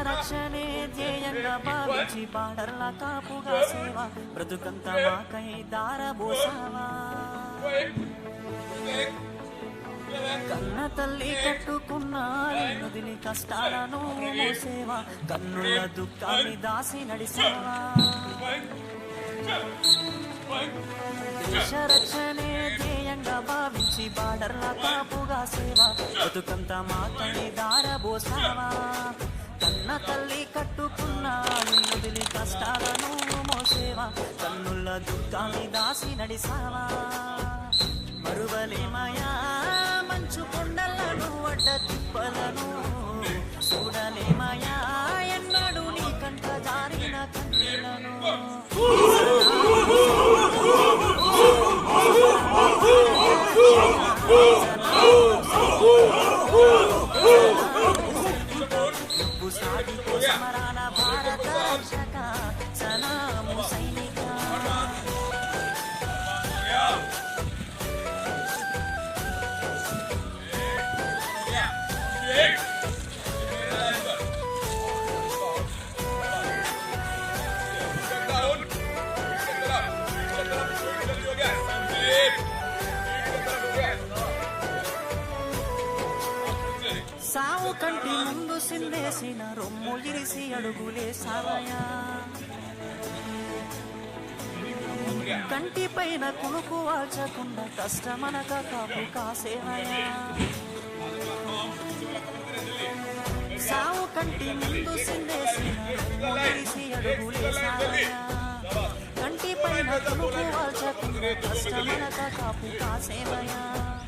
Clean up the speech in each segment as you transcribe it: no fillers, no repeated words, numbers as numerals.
రక్షణే ధ్యేయంగా భావించి బార్డర్ల కాపుగా సేవ బ్రతుకంత మాకై దారబోసావా కన్న తల్లి కట్టుకున్న నదిని కష్టాలను మోసేవా కన్నుల దుఃఖాన్ని దాసి నడిసావా దేశ రక్షణే ధ్యేయంగా భావించి బార్డర్ల కాపుగా సేవ బ్రతుకంత మాకై దారబోసావా కన్న తల్లి కట్టుకున్న నదిని కష్టాలను మోసేవా కన్నుల దుఃఖాన్ని దాసి నడిసావా మరువలేమయా మంచు కొండలను అడ్డ తిప్పలను చూడలేమయా ఎన్నడూ నీ కంట జారిన కన్నీళ్లను సమరాన భారత రక్షక సలాము సైనిక సావు కంటి ముందు సిందేసిన రొమ్ము ఇరిసి అడుగులే సావయా కంటి పైన కునుకు వాల్చకుండా కష్టమనక కాపు కాసేవయా సావు కంటి ముందు సిందేసిన రొమ్ము ఇరిసి అడుగులే సావయా కంటి పైన కునుకు వాల్చకుండా కష్టమనక కాపు కాసేవయా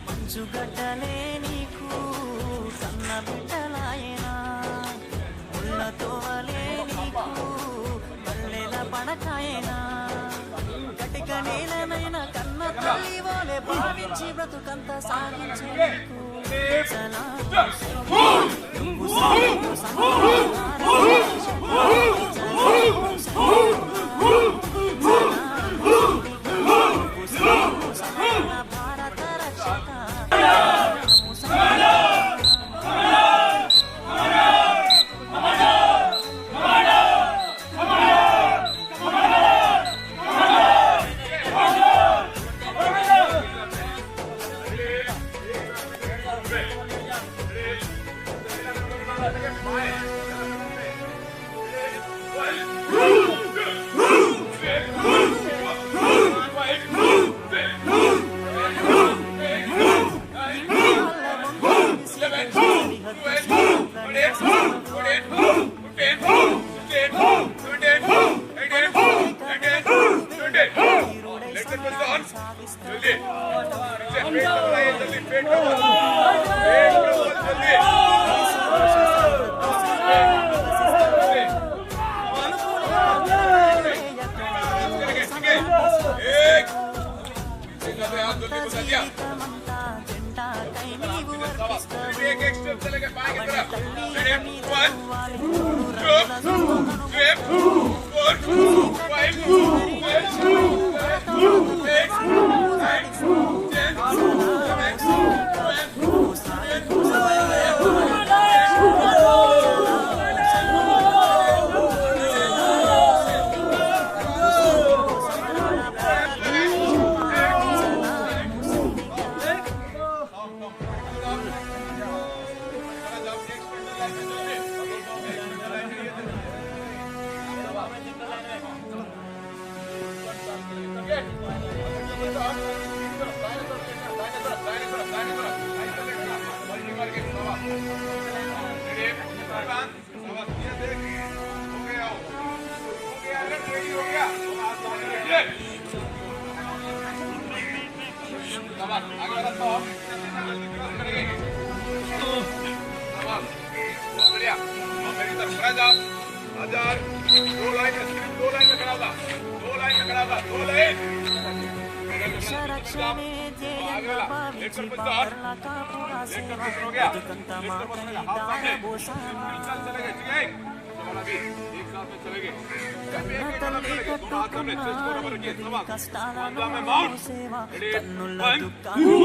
మంచుగడ్డలే నీకు కన్న బిడ్డలాయనా ముళ్ళతోవలే నీకు పల్లెల పడకాయనా కటిక నేలనైనా కన్న తల్లి వోలే భావించి బ్రతుకంత సాగించే భారత రక్షక देश रक्षणे ध्येय भावीची बाबरला कापुरा सेवा उदकंत मातई दार बोसावा కన్నతల్లి కట్టుకున్న కష్టాలను సేవ కన్నుల దుఃఖాన్ని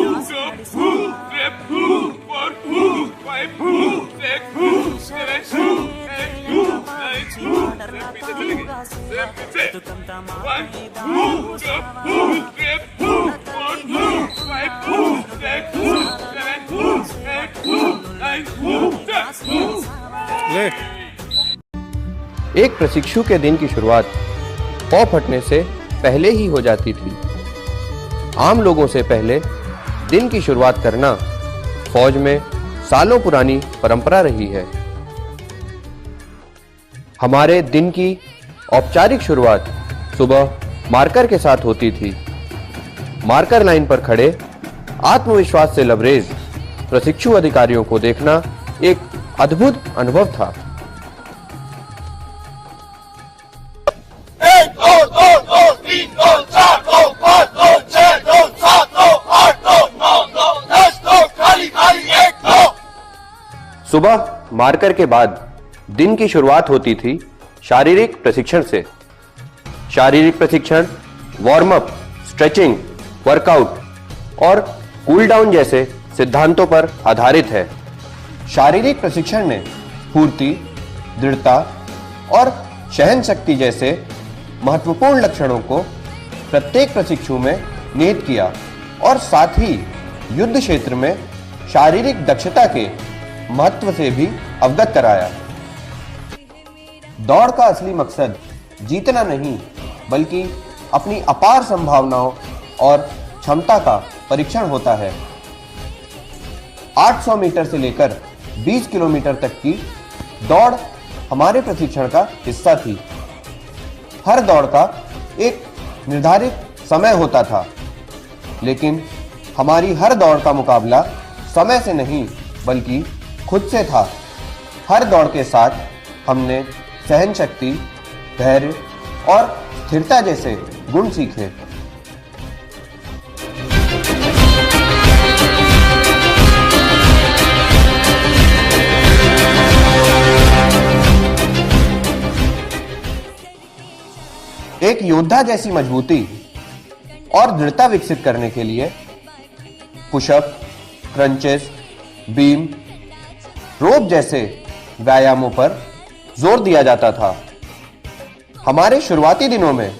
एक प्रशिक्षु के दिन की शुरुआत पौ फटने से पहले ही हो जाती थी। आम लोगों से पहले दिन की शुरुआत करना फौज में सालों पुरानी परंपरा रही है। हमारे दिन की औपचारिक शुरुआत सुबह मार्कर के साथ होती थी। मार्कर लाइन पर खड़े आत्मविश्वास से लबरेज प्रशिक्षु अधिकारियों को देखना एक अद्भुत अनुभव था। सुबह मार्कर के बाद दिन की शुरुआत होती थी शारीरिक प्रशिक्षण से। शारीरिक प्रशिक्षण वार्म अप, स्ट्रेचिंग, वर्कआउट और कूल डाउन जैसे सिद्धांतों पर आधारित है। शारीरिक प्रशिक्षण ने फुर्ती, दृढ़ता और सहन शक्ति जैसे महत्वपूर्ण लक्षणों को प्रत्येक प्रशिक्षु में निहित किया और साथ ही युद्ध क्षेत्र में शारीरिक दक्षता के महत्व से भी अवगत कराया। दौड़ का असली मकसद जीतना नहीं बल्कि अपनी अपार संभावनाओं और क्षमता का परीक्षण होता है। 800 मीटर से लेकर 20 किलोमीटर तक की दौड़ हमारे प्रशिक्षण का हिस्सा थी। हर दौड़ का एक निर्धारित समय होता था, लेकिन हमारी हर दौड़ का मुकाबला समय से नहीं बल्कि खुद से था। हर दौड़ के साथ हमने सहन शक्ति, धैर्य और स्थिरता जैसे गुण सीखे। एक योद्धा जैसी मजबूती और दृढ़ता विकसित करने के लिए पुशअप, क्रंचेस, बीम, रोप जैसे व्यायामों पर जोर दिया जाता था। हमारे शुरुआती दिनों में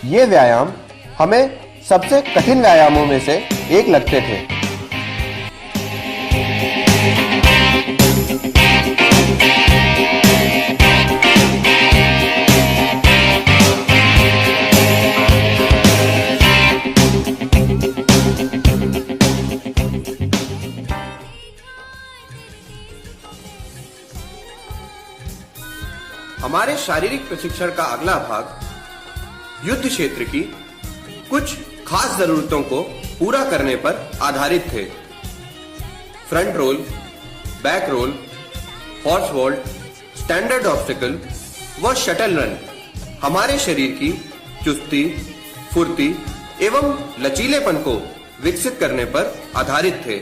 ये व्यायाम हमें सबसे कठिन व्यायामों में से एक लगते थे। हमारे शारीरिक प्रशिक्षण का अगला भाग युद्ध क्षेत्र की कुछ खास जरूरतों को पूरा करने पर आधारित थे। Front roll, back roll, horse vault, standard obstacle व शटल रन हमारे शरीर की चुस्ती, फुर्ती एवं लचीलेपन को विकसित करने पर आधारित थे।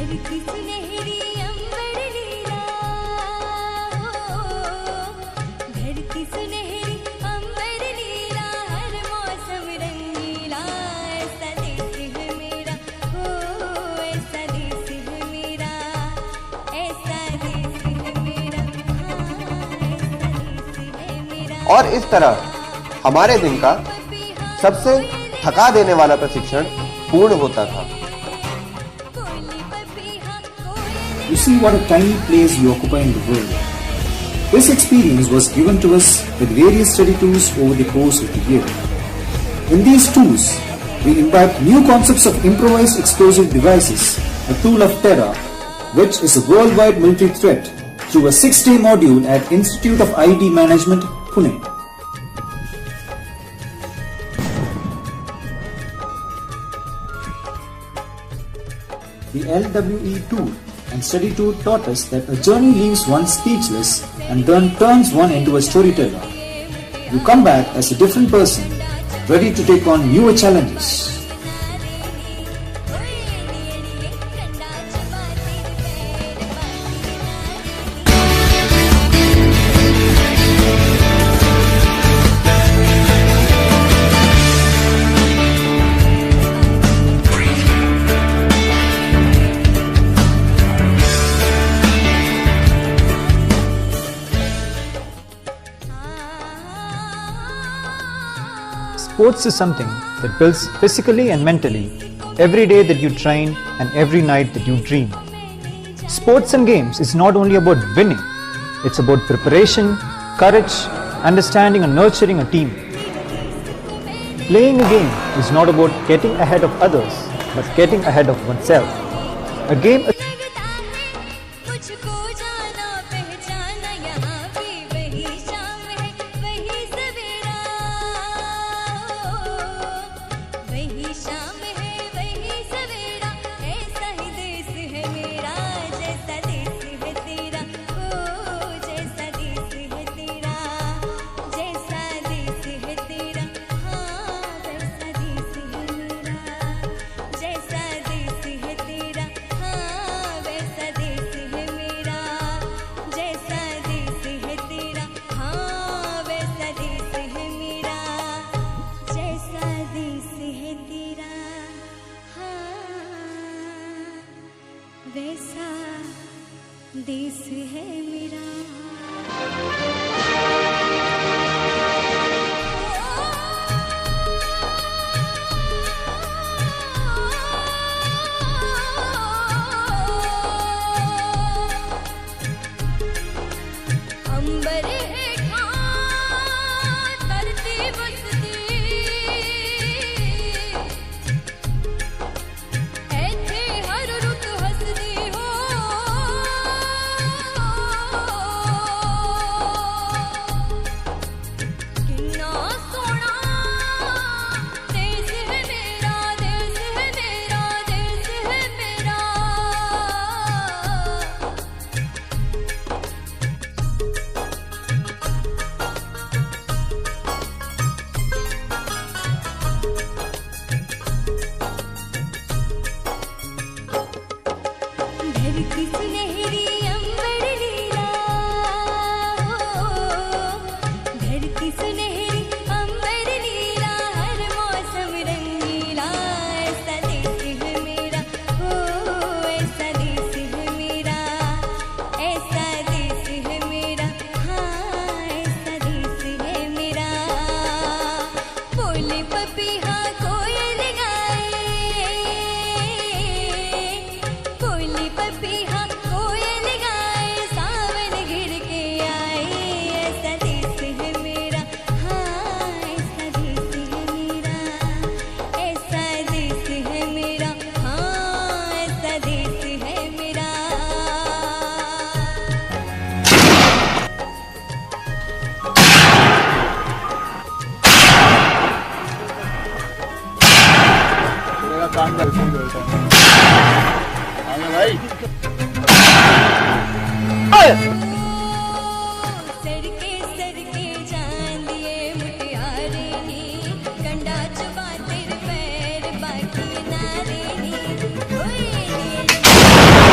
की सुनहरी अंबर नीला, घर की सुनहरी अंबर नीला, हर मौसम रंगीला, ऐसा देश है मेरा, ऐसा देश है मेरा, ऐसा देश है मेरा, ऐसा देश है मेरा। और इस तरह हमारे दिन का सबसे थका देने वाला प्रशिक्षण पूर्ण होता था। You see what a tiny place we occupy in the world. This experience was given to us with various study tools over the course of the year. In these tools, we imbibe new concepts of improvised explosive devices, a tool of terror, which is a worldwide military threat, through a 6-day module at Institute of IED Management, Pune. The LWE tour and study tour taught us that a journey leaves one speechless and then turns one into a storyteller. You come back as a different person, ready to take on newer challenges. Sports is something that builds physically and mentally every day that you train and every night that you dream. Sports and games is not only about winning, it's about preparation, courage, understanding and nurturing a team. Playing a game is not about getting ahead of others, but getting ahead of oneself. A game वैसा देश है मेरा। अंबर हेठा धरती बसती, ऐथे हर रुत हसदी हो, किन्ना सोना देश है मेरा, देश है मेरा, देश है मेरा। घर की सुनहरी अंबर नीला, घर की सुनहरी अंबर नीला, हर मौसम रंगीला, ऐसा देश है मेरा, ऐसा देश है मेरा, ऐसा देश है मेरा, हाँ ऐसा देश है मेरा। बोले पपीहा कोयल गाए, बोली पपीहा कोयल गाए, सावन घिर के आए, ऐसा देश है मेरा, हाँ ऐसा देश है मेरा, ऐसा देश है मेरा, हाँ ऐसा देश है मेरा। सरके जान दिए मुटियारे नी, कंडा चुबा तेरे पैर बाकी नारे नी, ओए नी।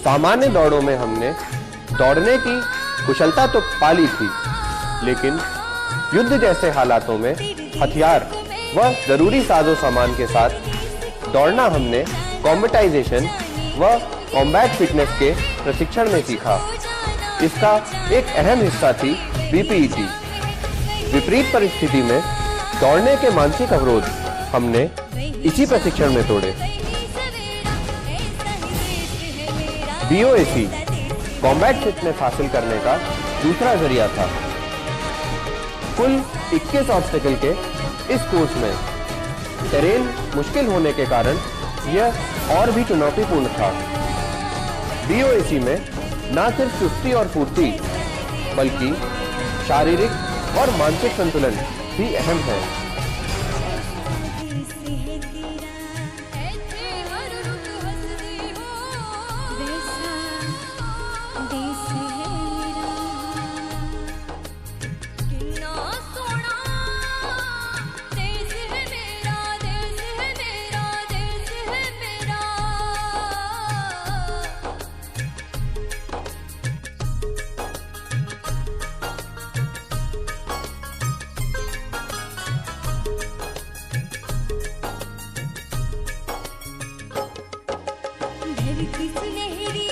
सामान्य दौड़ों में हमने दौड़ने की कुशलता तो पा ली थी, लेकिन युद्ध जैसे हालातों में हथियार व जरूरी साजो सामान के साथ दौड़ना हमने कॉम्बेटाइजेशन व कॉम्बैट फिटनेस के प्रशिक्षण में सीखा। इसका एक अहम हिस्सा थी बीपीईटी। विपरीत परिस्थिति में दौड़ने के मानसिक अवरोध हमने इसी प्रशिक्षण में तोड़े। बीओएसी कॉम्बैट फिटनेस हासिल करने का दूसरा जरिया था। कुल 21 ऑब्स्टेकल के इस कोर्स में टेरेन मुश्किल होने के कारण यह और भी चुनौतीपूर्ण था। बीओएसी में न सिर्फ चुस्ती और फुर्ती बल्कि शारीरिक और मानसिक संतुलन भी अहम है। धरती सुनहरी